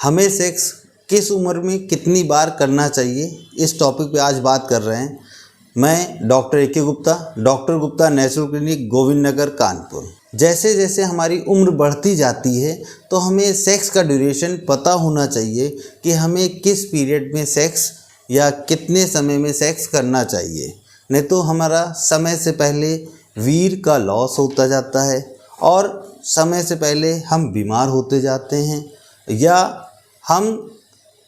हमें सेक्स किस उम्र में कितनी बार करना चाहिए, इस टॉपिक पे आज बात कर रहे हैं। मैं doctor A K. Gupta, doctor Gupta natural clinic, Govind Nagar, Kanpur. जैसे जैसे हमारी उम्र बढ़ती जाती है तो हमें सेक्स का ड्यूरेशन पता होना चाहिए कि हमें किस पीरियड में सेक्स या कितने समय में सेक्स करना चाहिए, नहीं तो हमारा समय से पहले वीर्य का लॉस होता जाता है और समय से पहले हम बीमार होते जाते हैं या हम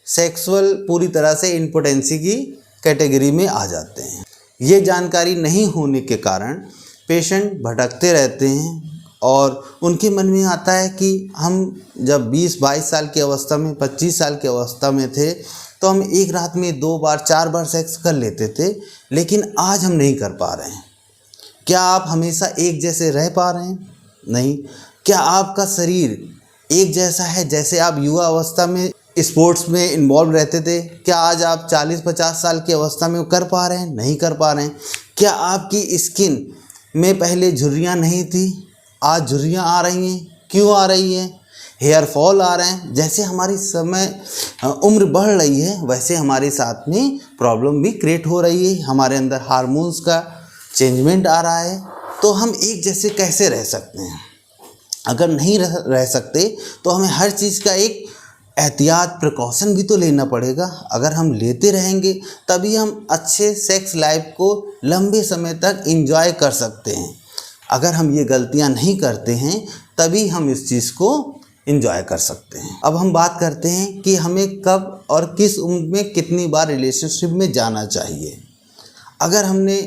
सेक्सुअल पूरी तरह से इम्पोटेंसी की कैटेगरी में आ जाते हैं। ये जानकारी नहीं होने के कारण पेशेंट भटकते रहते हैं और उनके मन में आता है कि हम जब 20-22 साल की अवस्था में, 25 साल की अवस्था में थे तो हम एक रात में 2 बार 4 बार सेक्स कर लेते थे, लेकिन आज हम नहीं कर पा रहे हैं। क्या आप हमेशा एक जैसे रह पा रहे हैं? नहीं। क्या आपका शरीर एक जैसा है जैसे आप युवा अवस्था में स्पोर्ट्स में इन्वॉल्व रहते थे? क्या आज आप 40-50 साल की अवस्था में कर पा रहे हैं? नहीं कर पा रहे हैं। क्या आपकी स्किन में पहले झुर्रियाँ नहीं थी, आज झुर्रियाँ आ रही हैं? क्यों आ रही हैं? हेयर फॉल आ रहे हैं। जैसे हमारी उम्र बढ़ रही है वैसे हमारे साथ में प्रॉब्लम भी क्रिएट हो रही है, हमारे अंदर हार्मोन्स का चेंजमेंट आ रहा है। तो हम एक जैसे कैसे रह सकते हैं? अगर नहीं रह सकते तो हमें हर चीज़ का एक एहतियात, प्रिकॉशन भी तो लेना पड़ेगा। अगर हम लेते रहेंगे तभी हम अच्छे सेक्स लाइफ को लंबे समय तक एंजॉय कर सकते हैं। अगर हम ये गलतियां नहीं करते हैं तभी हम इस चीज़ को एंजॉय कर सकते हैं। अब हम बात करते हैं कि हमें कब और किस उम्र में कितनी बार रिलेशनशिप में जाना चाहिए। अगर हमने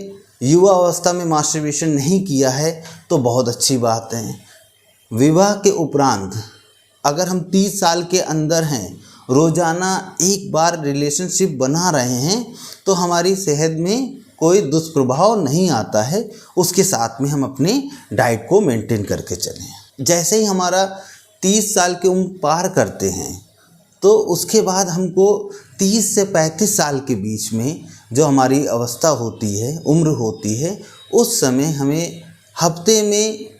युवा अवस्था में मास्टरबेशन नहीं किया है तो बहुत अच्छी बात है। विवाह के उपरांत अगर हम 30 साल के अंदर हैं, रोज़ाना एक बार रिलेशनशिप बना रहे हैं तो हमारी सेहत में कोई दुष्प्रभाव नहीं आता है। उसके साथ में हम अपने डाइट को मेंटेन करके चलें। जैसे ही हमारा 30 साल की उम्र पार करते हैं तो उसके बाद हमको 30 से 35 साल के बीच में जो हमारी अवस्था होती है, उम्र होती है, उस समय हमें हफ्ते में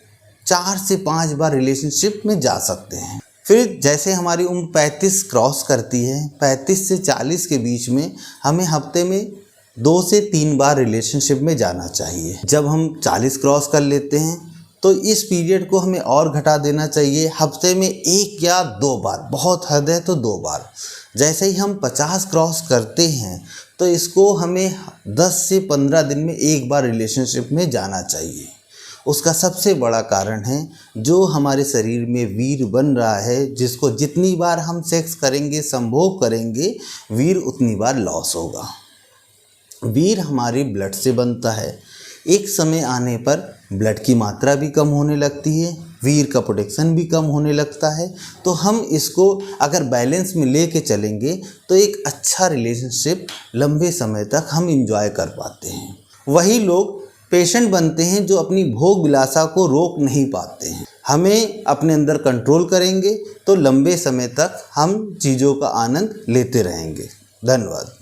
4 से 5 बार रिलेशनशिप में जा सकते हैं। फिर जैसे हमारी उम्र 35 क्रॉस करती है, 35 से 40 के बीच में हमें हफ्ते में 2 से 3 बार रिलेशनशिप में जाना चाहिए। जब हम 40 क्रॉस कर लेते हैं तो इस पीरियड को हमें और घटा देना चाहिए, हफ्ते में 1 या 2 बार, बहुत हद है तो 2 बार। जैसे ही हम 50 क्रॉस करते हैं तो इसको हमें 10 से 15 दिन में 1 बार रिलेशनशिप में जाना चाहिए। उसका सबसे बड़ा कारण है जो हमारे शरीर में वीर्य बन रहा है, जिसको जितनी बार हम सेक्स करेंगे, संभोग करेंगे, वीर्य उतनी बार लॉस होगा। वीर्य हमारे ब्लड से बनता है। एक समय आने पर ब्लड की मात्रा भी कम होने लगती है, वीर्य का प्रोटेक्शन भी कम होने लगता है। तो हम इसको अगर बैलेंस में लेके चलेंगे तो एक अच्छा रिलेशनशिप लंबे समय तक हम एंजॉय कर पाते हैं। वही लोग पेशेंट बनते हैं जो अपनी भोग विलासा को रोक नहीं पाते हैं। हमें अपने अंदर कंट्रोल करेंगे तो लंबे समय तक हम चीज़ों का आनंद लेते रहेंगे। धन्यवाद।